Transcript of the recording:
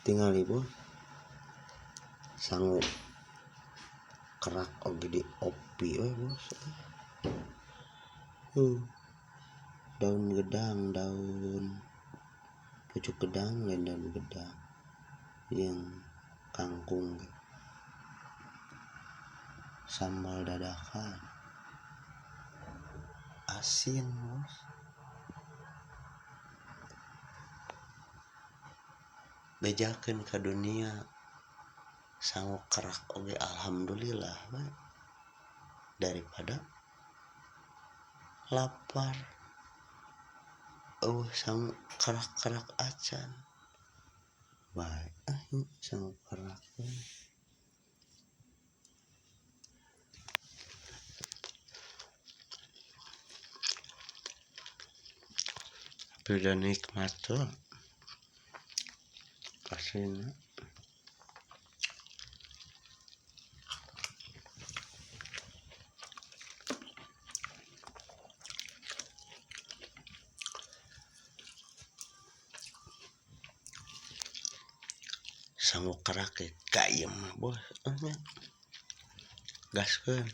tinggal ibu sangu kerak oge di opi we bos. Daun gedang, daun pucuk gedang lain daun gedang yang kangkung sambal dadakan asin bos. Bejakeun ka dunia sangu kerak oge alhamdulillah we daripada lapar. Sangu kerak acan bae sangu kerak we. Tapi udah nikmat tuh aslinya. Sangu kerak kayem bos, gaskeun.